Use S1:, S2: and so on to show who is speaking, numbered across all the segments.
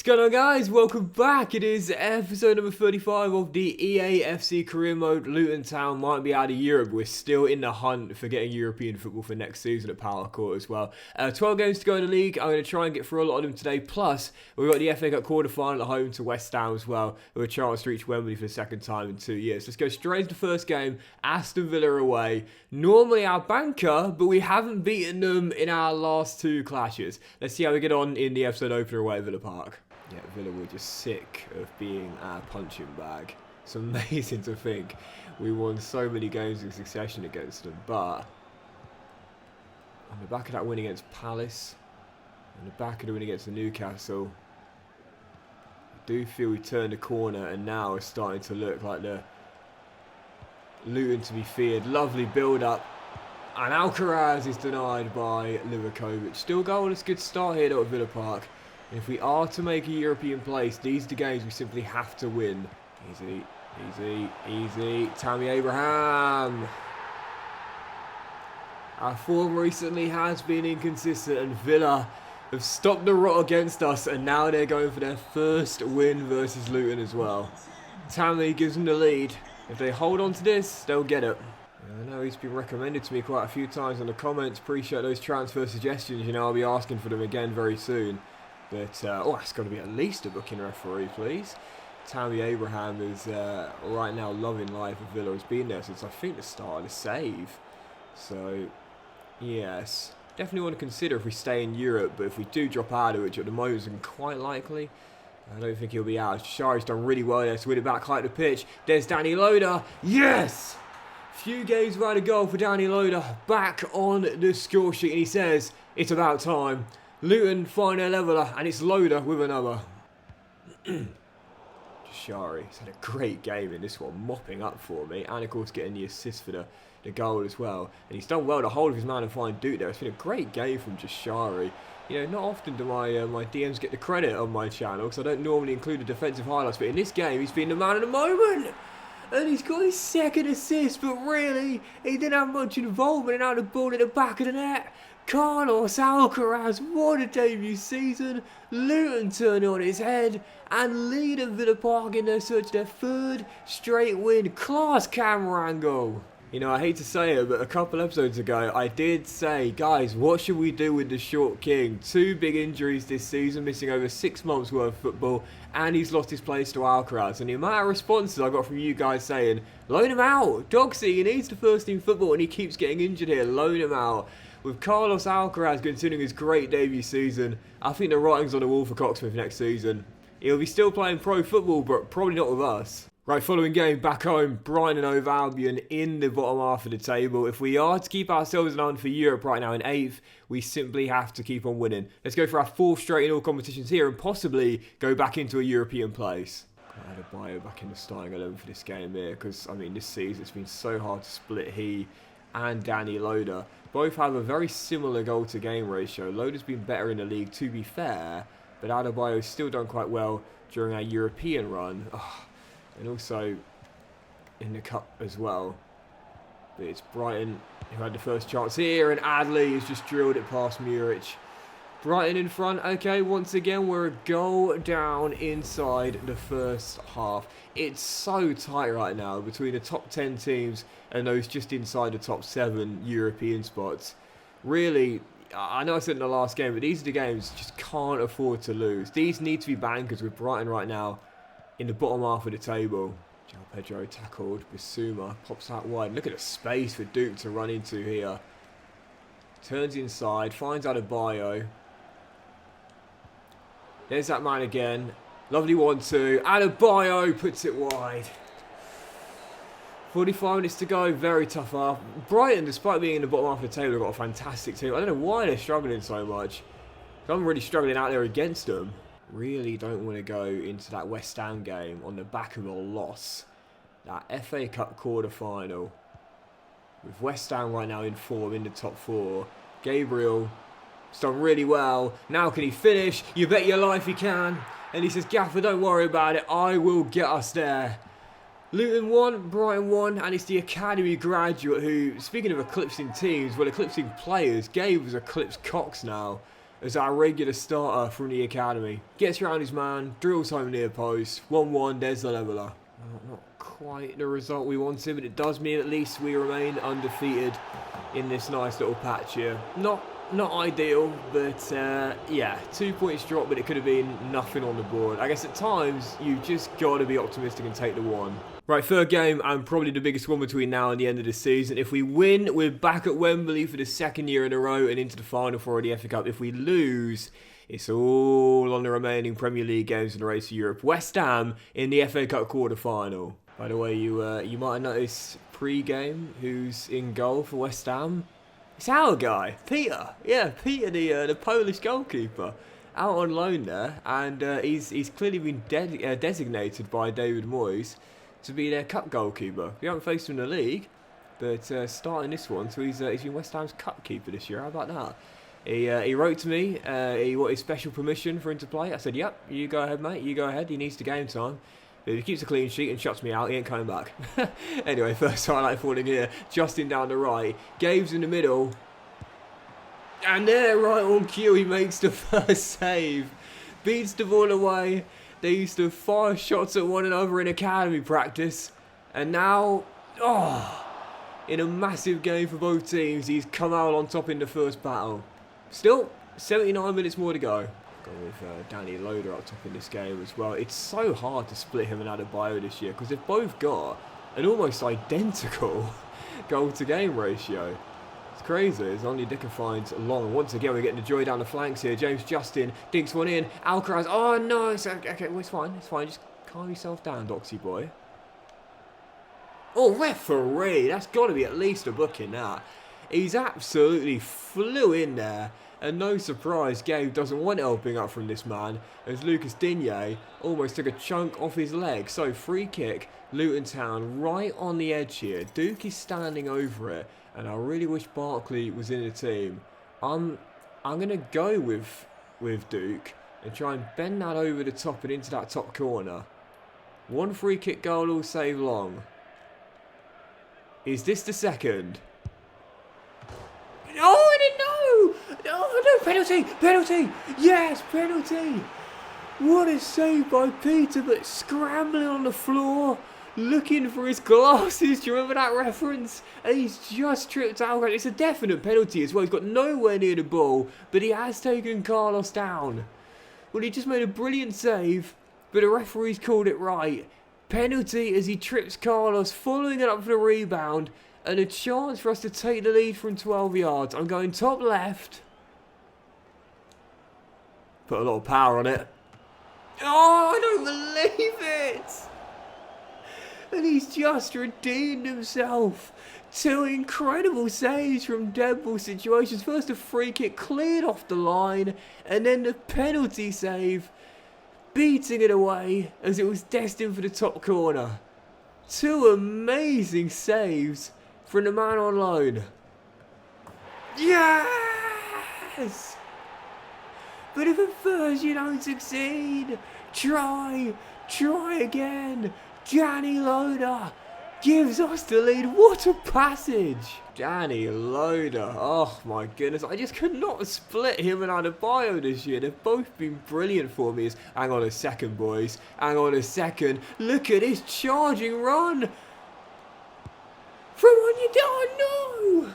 S1: What's going on, guys? Welcome back. It is episode number 35 of the EA FC career mode. Luton Town might be out of Europe. We're still in the hunt for getting European football for next season at Power Court as well. 12 games to go in the league. I'm going to try and get through a lot of them today. Plus, we've got the FA Cup quarterfinal at home to West Ham as well, with a chance to reach Wembley for the second time in 2 years. Let's go straight into the first game. Aston Villa away. Normally our banker, but we haven't beaten them in our last two clashes. Let's see how we get on in the episode opener away at Villa Park. Yeah, Villa were just sick of being our punching bag. It's amazing to think we won so many games in succession against them, but on the back of that win against Palace, on the back of the win against the Newcastle, I do feel we turned the corner and now it's starting to look like the Luton to be feared. Lovely build-up, and Alcaraz is denied by Livakovic. Still goalless, good start here though at Villa Park. If we are to make a European place, these are the games we simply have to win. Easy, easy, easy. Tammy Abraham. Our form recently has been inconsistent, and Villa have stopped the rot against us, and now they're going for their first win versus Luton as well. Tammy gives them the lead. If they hold on to this, they'll get it. I know he's been recommended to me quite a few times in the comments. Appreciate those transfer suggestions. You know, I'll be asking for them again very soon. But, oh, it's got to be at least a booking referee, please. Tammy Abraham is right now loving life at Villa. Has been there since, I think, the start of the save. So, yes. Definitely want to consider if we stay in Europe. But if we do drop out of it, which at the moment isn't quite likely, I don't think he'll be out. Shari's done really well there to win it back high to the pitch. There's Danny Loader. Yes! Few games without a goal for Danny Loader. Back on the score sheet. And he says, it's about time. Luton find their leveller, and it's Loader with another. Shari has had a great game in this one, mopping up for me, and of course getting the assist for the goal as well. And he's done well to hold of his man and find Duke there. It's been a great game from Jashari. You know, not often do my DMs get the credit on my channel, because I don't normally include the defensive highlights, but in this game he's been the man of the moment. And he's got his second assist, but really, he didn't have much involvement in how the ball at the back of the net. Carlos Alcaraz, what a debut season. Luton turn on its head and lead at Villa Park in their search of their third straight win. Class camera angle. You know, I hate to say it, but a couple episodes ago, I did say, guys, what should we do with the short king? 2 big injuries this season, missing over 6 months worth of football, and he's lost his place to Alcaraz. And the amount of responses I got from you guys saying, loan him out. Dogsy, he needs the first team football, and he keeps getting injured here. Loan him out. With Carlos Alcaraz continuing his great debut season, I think the writing's on the wall for Cocksmith next season. He'll be still playing pro football, but probably not with us. Right, following game back home, Brighton and Hove Albion in the bottom half of the table. If we are to keep ourselves in on for Europe right now in 8th, we simply have to keep on winning. Let's go for our 4th straight in all competitions here and possibly go back into a European place. I had a bio back in the starting 11 for this game here because, I mean, this season it's been so hard to split he and Danny Loader. Both have a very similar goal-to-game ratio. Loader's been better in the league, to be fair, but Adebayo's still done quite well during our European run. Oh, and also in the Cup as well. But it's Brighton who had the first chance here, and Adley has just drilled it past Muric. Brighton in front. Okay, once again, we're a goal down inside the first half. It's so tight right now between the top 10 teams and those just inside the top 7 European spots. Really, I know I said in the last game, but these are the games you just can't afford to lose. These need to be bankers with Brighton right now in the bottom half of the table. João Pedro tackled. Bissouma pops out wide. Look at the space for Duke to run into here. Turns inside, finds Adebayo. There's that man again. Lovely 1-2. Adebayo puts it wide. 45 minutes to go. Very tough half. Brighton, despite being in the bottom half of the table, have got a fantastic team. I don't know why they're struggling so much. I'm really struggling out there against them. Really don't want to go into that West Ham game on the back of a loss. That FA Cup quarter-final. With West Ham right now in form in the top 4. Gabriel has done really well. Now can he finish? You bet your life he can. And he says, Gaffer, don't worry about it. I will get us there. Luton 1, Brighton 1, and it's the academy graduate who, speaking of eclipsing teams, well, eclipsing players, Gabe has eclipsed Cox now. as our regular starter from the academy. Gets around his man, drills home near post, 1-1, there's the leveller. Not quite the result we wanted, but it does mean at least we remain undefeated in this nice little patch here. Not ideal, but yeah, 2 points drop, but it could have been nothing on the board. I guess at times, you've just got to be optimistic and take the one. Right, third game, and probably the biggest one between now and the end of the season. If we win, we're back at Wembley for the second year in a row and into the final for the FA Cup. If we lose, it's all on the remaining Premier League games in the race to Europe. West Ham in the FA Cup quarter-final. By the way, you might have noticed pre-game who's in goal for West Ham. It's our guy, Peter. Yeah, Peter, the Polish goalkeeper, out on loan there, and he's clearly been designated by David Moyes to be their cup goalkeeper. We haven't faced him in the league, but starting this one, so he's been West Ham's cup keeper this year. How about that? He wrote to me. He wanted special permission for him to play. I said, "Yep, you go ahead, mate. You go ahead. He needs the game time." But if he keeps a clean sheet and shuts me out, he ain't coming back. Anyway, first highlight falling here. Justin down the right. Gabe's in the middle. And there, right on cue, he makes the first save. Beats the ball away. They used to fire shots at one another in academy practice. And now, in a massive game for both teams, he's come out on top in the first battle. Still, 79 minutes more to go. Going with Danny Loader up top in this game as well. It's so hard to split him and Adebayo this year because they've both got an almost identical goal-to-game ratio. It's crazy. It's only Dicker finds Long. Once again, we're getting the joy down the flanks here. James Justin dinks one in. Alcaraz. Oh, no. Okay, well, it's fine. It's fine. Just calm yourself down, Doxy boy. Oh, referee. That's got to be at least a booking, that. He's absolutely flew in there. And no surprise, Gabe doesn't want helping up from this man, as Lucas Digne almost took a chunk off his leg. So free kick, Luton Town right on the edge here. Duke is standing over it, and I really wish Barkley was in the team. I'm gonna go with Duke and try and bend that over the top and into that top corner. One free kick goal will save Long. Is this the second? Oh, I didn't know! Oh, no, penalty! Yes, penalty! What a save by Peter, but scrambling on the floor, looking for his glasses. Do you remember that reference? And he's just tripped out. It's a definite penalty as well. He's got nowhere near the ball, but he has taken Carlos down. Well, he just made a brilliant save, but the referee's called it right. Penalty as he trips Carlos, following it up for the rebound. And a chance for us to take the lead from 12 yards. I'm going top left. Put a lot of power on it. Oh, I don't believe it. And he's just redeemed himself. Two incredible saves from dead ball situations. First a free kick cleared off the line. And then the penalty save. Beating it away as it was destined for the top corner. Two amazing saves from the man on loan. Yes! But if at first you don't succeed, try again. Danny Loader gives us the lead. What a passage. Danny Loader. Oh my goodness. I just could not split him and Adebayo this year. They've both been brilliant for me. Hang on a second, boys. Hang on a second. Look at his charging run. From on you don't know.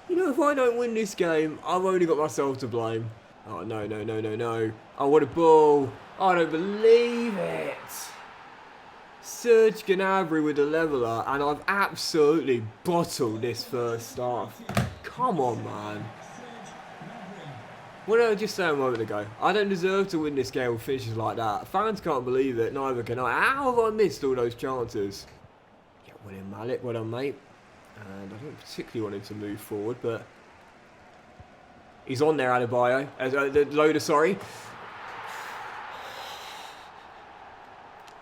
S1: You know, if I don't win this game, I've only got myself to blame. Oh, no. Oh, what a ball. I don't believe it. Serge Gnabry with the leveller, and I've absolutely bottled this first half. Come on, man. What did I just say a moment ago? I don't deserve to win this game with finishes like that. Fans can't believe it, neither can I. How have I missed all those chances? Yeah, well done, Malik, well done, mate. And I don't particularly want him to move forward, but he's on there, Adebayo. The Loader, sorry.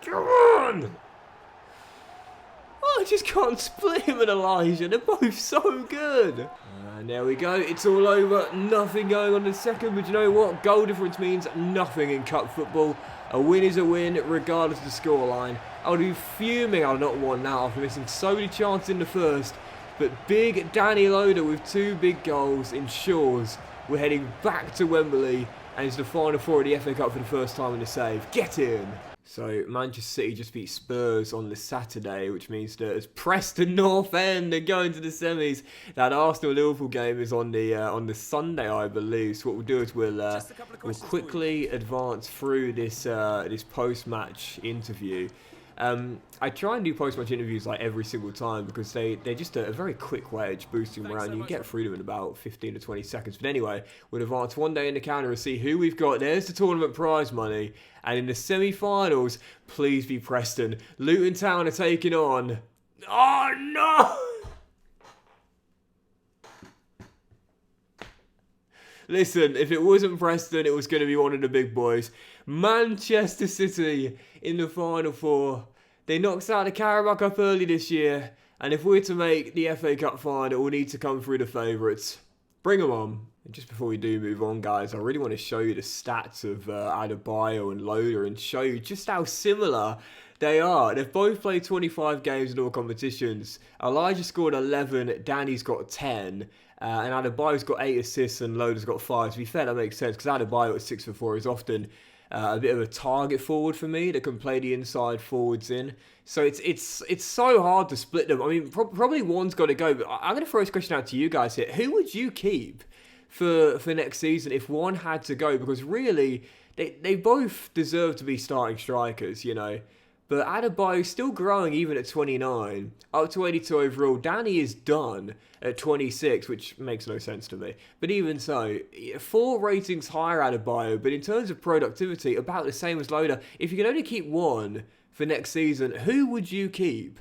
S1: Come on! Oh, I just can't split him and Elijah. They're both so good. And there we go. It's all over. Nothing going on in the second. But you know what? Goal difference means nothing in cup football. A win is a win, regardless of the scoreline. I would be fuming I'd not won that after missing so many chances in the first. But big Danny Loader with 2 big goals ensures we're heading back to Wembley, and it's the final 4 of the FA Cup for the first time in the save. Get in! So Manchester City just beat Spurs on the Saturday, which means that as Preston North End are going to the semis, that Arsenal-Liverpool game is on the Sunday, I believe. So what we'll do is we'll quickly advance through this this post-match interview. I try and do post-match interviews like every single time because they're just a very quick way of boosting around. You can get through them in about 15 to 20 seconds. But anyway, we'll advance one day in the calendar and see who we've got. There's the tournament prize money. And in the semi-finals, please be Preston. Luton Town are taking on... Oh, no! Listen, if it wasn't Preston, it was going to be one of the big boys. Manchester City in the Final 4. They knocked out the Carabao Cup early this year. And if we're to make the FA Cup final, we'll need to come through the favourites. Bring them on. And just before we do move on, guys, I really want to show you the stats of Adebayo and Loader and show you just how similar they are. They've both played 25 games in all competitions. Elijah scored 11, Danny's got 10, and Adebayo's got 8 assists and Loader's got 5. To be fair, that makes sense because Adebayo at 6 for 4 is often a bit of a target forward for me that can play the inside forwards in. So it's so hard to split them. I mean, probably one's got to go, but I'm going to throw this question out to you guys here. Who would you keep for next season if one had to go? Because really, they both deserve to be starting strikers, you know. But Adebayo's still growing even at 29, up to 82 overall. Danny is done at 26, which makes no sense to me. But even so, 4 ratings higher Adebayo, but in terms of productivity, about the same as Loader. If you could only keep one for next season, who would you keep?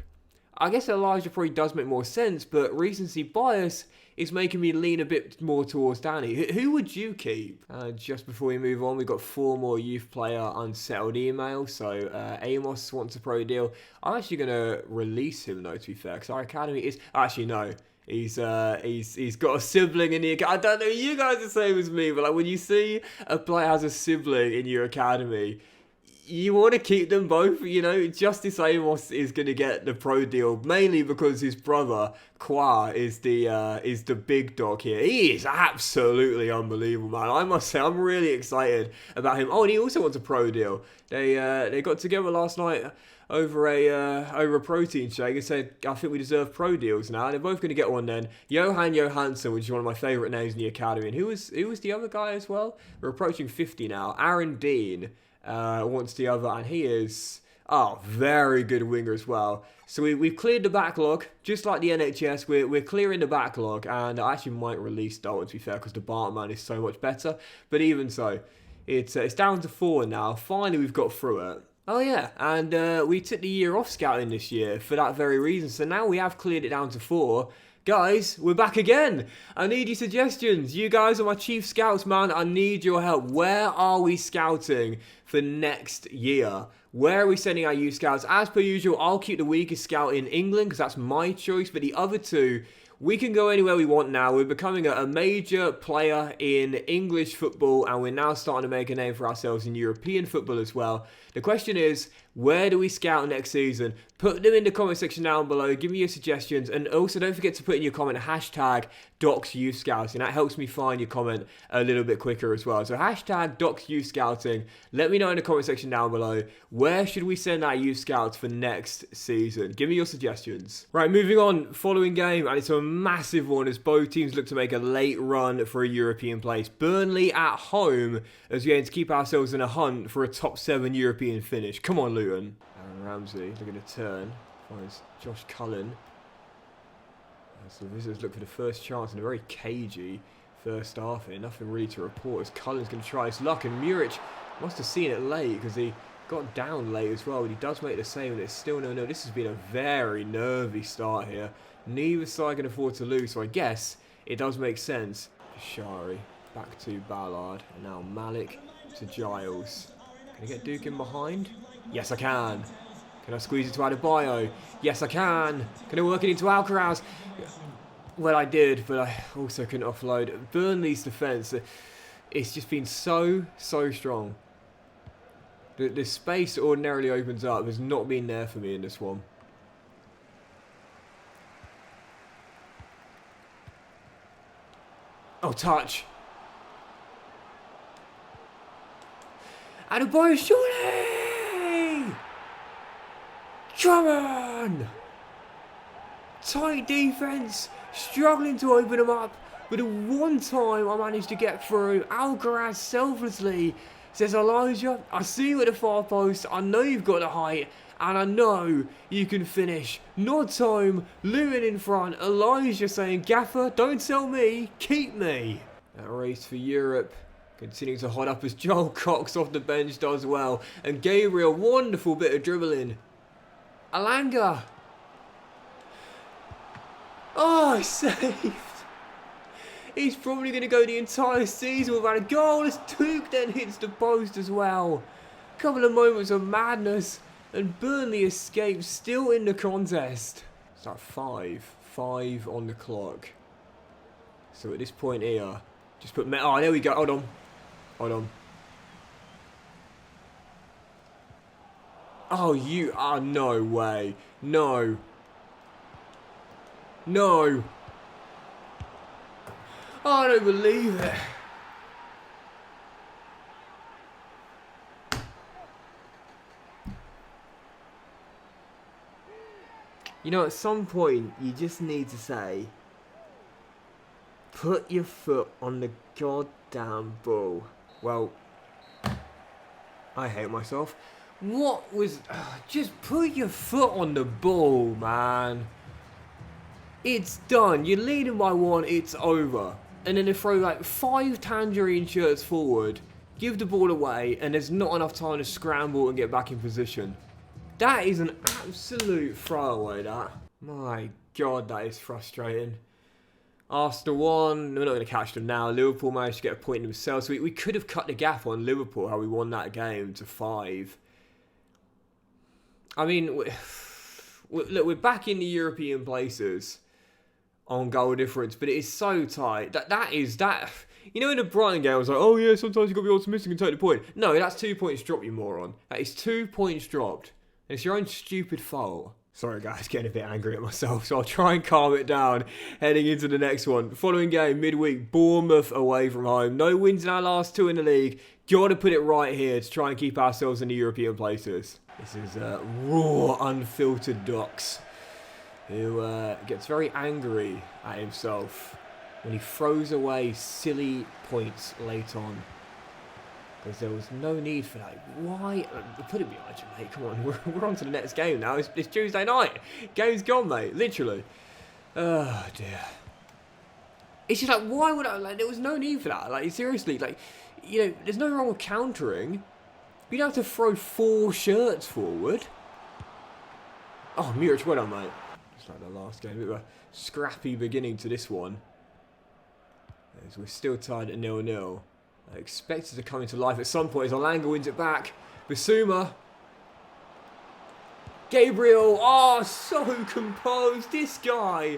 S1: I guess Elijah probably does make more sense, but recency bias is making me lean a bit more towards Danny. Who would you keep? Just before we move on, we've got 4 more youth player unsettled emails. So Amos wants a pro deal. I'm actually going to release him though, to be fair, because our academy is... Actually, no. He's got a sibling in the academy. I don't know, you guys are the same as me, but like when you see a player has a sibling in your academy, you want to keep them both, you know. Justice Amos is going to get the pro deal, mainly because his brother, Qua, is the big dog here. He is absolutely unbelievable, man. I must say, I'm really excited about him. Oh, and he also wants a pro deal. They got together last night over a protein shake and said, I think we deserve pro deals now. And they're both going to get one then. Johan Johansson, which is one of my favourite names in the academy. And who was the other guy as well? We're approaching 50 now. Aaron Dean wants the other, and he is very good winger as well. So we've cleared the backlog, just like the NHS. We're clearing the backlog, and I actually might release Dalton, to be fair, because the Bartman is so much better. But even so, it's down to 4 now. Finally, we've got through it. Oh yeah, and we took the year off scouting this year for that very reason. So now we have cleared it down to 4. Guys, we're back again. I need your suggestions. You guys are my chief scouts, man. I need your help. Where are we scouting for next year? Where are we sending our youth scouts? As per usual, I'll keep the weakest scout in England because that's my choice. But the other 2, we can go anywhere we want now. We're becoming a major player in English football, and we're now starting to make a name for ourselves in European football as well. The question is, where do we scout next season? Put them in the comment section down below. Give me your suggestions. And also don't forget to put in your comment hashtag Docks Youth Scouting. That helps me find your comment a little bit quicker as well. So hashtag Docks Youth Scouting. Let me know in the comment section down below. Where should we send our youth scouts for next season? Give me your suggestions. Right, moving on. Following game. And it's a massive one as both teams look to make a late run for a European place. Burnley at home as we aim to keep ourselves in a hunt for a top 7 European finish. Come on, Luton. Aaron Ramsey looking to turn. Finds Josh Cullen. As the visitors look for the first chance in a very cagey first half here. Nothing really to report as Cullen's going to try his luck. And Muric must have seen it late because he got down late as well. But he does make the save and it's still no. This has been a very nervy start here. Neither side can afford to lose. So I guess it does make sense. Shari back to Ballard. And now Malik to Giles. Can I get Duke in behind? Yes, I can. Can I squeeze it to Adebayo? Yes, I can. Can I work it into Alcaraz? Well, I did, but I also couldn't offload. Burnley's defence, it's just been so strong. The space that ordinarily opens up has not been there for me in this one. Wow, touch. And a boy shooting! Come on! Tight defence, struggling to open them up. But the one time I managed to get through, Alcaraz selflessly says, Elijah, I see you at the far post, I know you've got the height, and I know you can finish. Nod time, Luton in front, Elijah saying, Gaffer, don't tell me, keep me. That race for Europe continuing to hot up as Joel Cox off the bench does well. And Gabriel, wonderful bit of dribbling. Alanga. Oh, saved. He's probably going to go the entire season without a goal as Duke then hits the post as well. Couple of moments of madness and Burnley escapes still in the contest. It's like 5 on the clock. So at this point here, just put... Oh, there we go. Hold on. Oh, you are... No way. No. Oh, I don't believe it. You know, at some point, you just need to say, put your foot on the goddamn ball. Well, I hate myself. What was... just put your foot on the ball, man. It's done. You're leading by 1, it's over. And then they throw like 5 tangerine shirts forward, give the ball away, and there's not enough time to scramble and get back in position. That is an absolute throwaway, that. My God, that is frustrating. Arsenal won. We're not going to catch them now. Liverpool managed to get a point themselves. So we could have cut the gap on Liverpool, how we won that game, to 5. I mean, look, we're back in the European places on goal difference, but it is so tight. That is. You know, in the Brighton game, I was like, oh yeah, sometimes you've got to be optimistic and take the point. No, that's 2 points dropped, you moron. That is 2 points dropped. And it's your own stupid fault. Sorry guys, getting a bit angry at myself, so I'll try and calm it down heading into the next one. Following game, midweek, Bournemouth away from home. No wins in our last 2 in the league. Got to put it right here to try and keep ourselves in the European places. This is raw, unfiltered Docks, who gets very angry at himself when he throws away silly points late on. Because there was no need for that. Why? Put it behind you, mate. Come on, we're on to the next game now. It's Tuesday night. Game's gone, mate. Literally. Oh, dear. It's just like, why would I... Like, there was no need for that. Like, seriously, like, you know, there's no wrong with countering. You don't have to throw 4 shirts forward. Oh, Muric, well done, mate. Just like the last game. A bit of a scrappy beginning to this one. As we're still tied at 0-0. I expect it to come into life at some point as Alanga wins it back. Basuma. Gabriel. Oh, so composed. This guy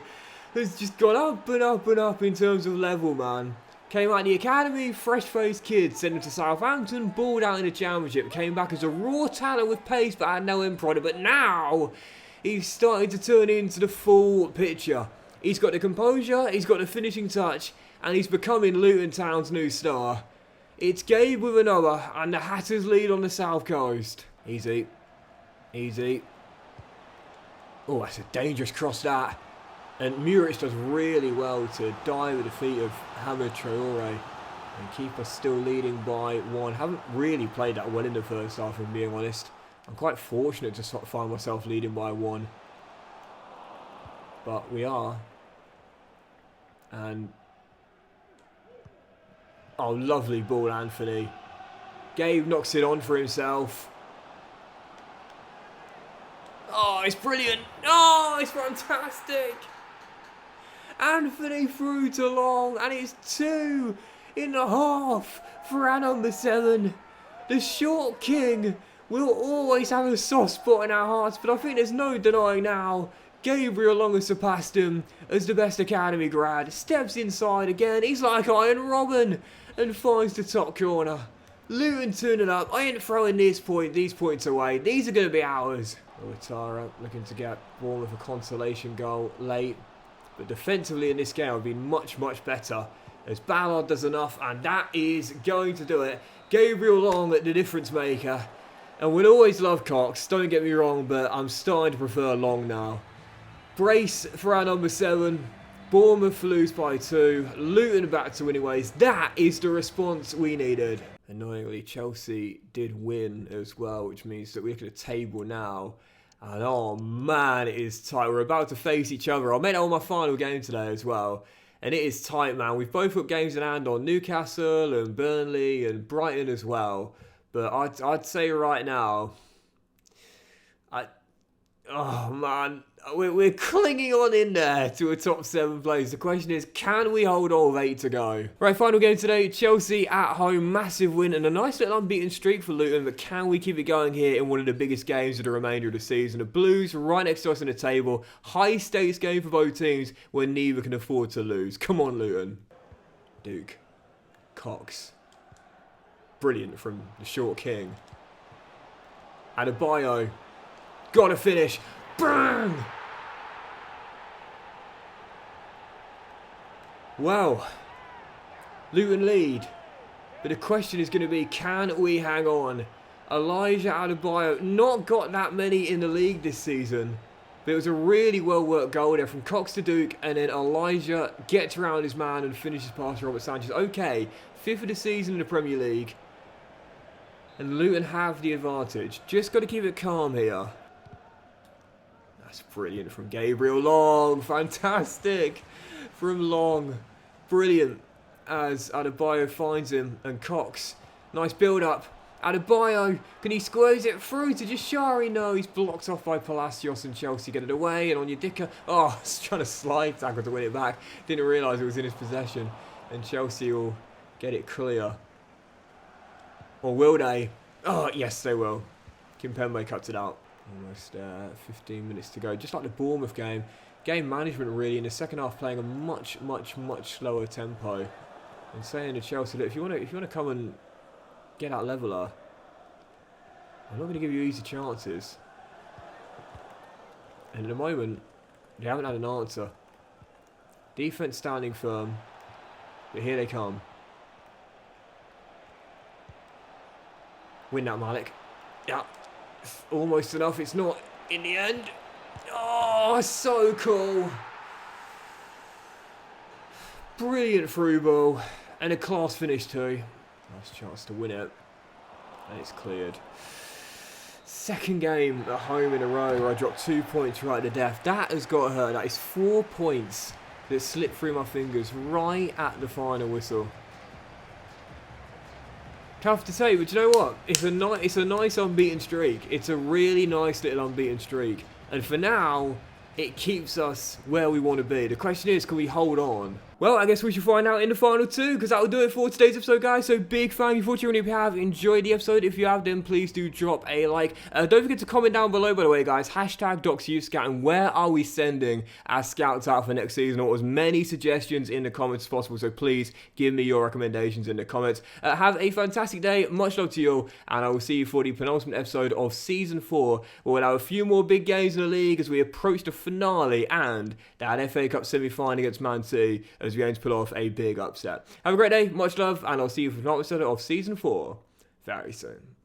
S1: has just gone up and up and up in terms of level, man. Came out of the academy, fresh-faced kid, sent him to Southampton, balled out in the championship, came back as a raw talent with pace but had no end product. But now he's starting to turn into the full picture. He's got the composure, he's got the finishing touch, and he's becoming Luton Town's new star. It's Gabe with another, and the Hatters lead on the south coast. Easy. Easy. Oh, that's a dangerous cross, that. And Muric does really well to dive at the feet of Hamid Traore. And keep us still leading by 1. Haven't really played that well in the first half, if I'm being honest. I'm quite fortunate to sort of find myself leading by 1. But we are. And... oh, lovely ball, Anthony. Gabe knocks it on for himself. Oh, it's brilliant. Oh, it's fantastic. Anthony through to long, and it's 2.5 for our number 7. The short king will always have a soft spot in our hearts, but I think there's no denying now. Gabriel Long has surpassed him as the best academy grad. Steps inside again. He's like Iron Robin and finds the top corner. Luton turning up. I ain't throwing these points away. These are going to be ours. Ouattara looking to get Bournemouth a consolation goal late. But defensively in this game, I've been much, much better As Ballard does enough, and that is going to do it. Gabriel Long, the difference maker. And we'll always love Cox, don't get me wrong, but I'm starting to prefer Long now. Brace for our number 7. Bournemouth lose by 2. Luton back to winning ways. That is the response we needed. Annoyingly, Chelsea did win as well, which means that we look at the table now. And oh man, it is tight. We're about to face each other. I'll make that on my final game today as well. And it is tight, man. We've both got games in hand on Newcastle and Burnley and Brighton as well. But I'd say right now, oh man, we're clinging on in there to a top 7 place. The question is, can we hold on with 8 to go? Right, final game today, Chelsea at home, massive win and a nice little unbeaten streak for Luton, but can we keep it going here in one of the biggest games of the remainder of the season? The Blues right next to us on the table, high stakes game for both teams where neither can afford to lose. Come on, Luton. Duke. Cox. Brilliant from the short king. Adebayo. Gotta finish. Bang! Well, Luton lead. But the question is going to be, can we hang on? Elijah Adebayo, not got that many in the league this season. But it was a really well-worked goal there from Cox to Duke. And then Elijah gets around his man and finishes past Robert Sanchez. Okay, 5th of the season in the Premier League. And Luton have the advantage. Just got to keep it calm here. That's brilliant from Gabriel Long. Fantastic from Long. Brilliant as Adebayo finds him. And Cox. Nice build-up. Adebayo. Can he squeeze it through to Jashari? No, he's blocked off by Palacios and Chelsea. Get it away. And Onyedika. Oh, he's trying to slide tackle to win it back. Didn't realise it was in his possession. And Chelsea will get it clear. Or will they? Oh, yes, they will. Kimpembe cuts it out. Almost 15 minutes to go. Just like the Bournemouth game. Game management, really, in the second half, playing a much slower tempo. And saying to Chelsea, look, if you want to come and get that leveller, I'm not going to give you easy chances. And at the moment, they haven't had an answer. Defense standing firm. But here they come. Win that, Malik. Yeah. Almost enough. It's not in the end. Oh, so cool. Brilliant through ball. And a class finish too. Nice chance to win it. And it's cleared. Second game at home in a row where I dropped 2 points right to death. That has got to hurt. That is 4 points that slipped through my fingers right at the final whistle. Tough to say, but you know what? It's a nice unbeaten streak. It's a really nice little unbeaten streak. And for now, it keeps us where we want to be. The question is, can we hold on? Well, I guess we should find out in the final 2, because that will do it for today's episode, guys. So big thank you for tuning in. If you have enjoyed the episode, if you have, then please do drop a like. Don't forget to comment down below, by the way, guys. #DocsYouthScout, and where are we sending our scouts out for next season? Or as many suggestions in the comments as possible. So please give me your recommendations in the comments. Have a fantastic day. Much love to you all, and I will see you for the penultimate episode of Season 4. We'll have a few more big games in the league as we approach the finale and that FA Cup semi-final against Man City, as we aim to pull off a big upset. Have a great day, much love, and I'll see you for the next episode of Season 4 very soon.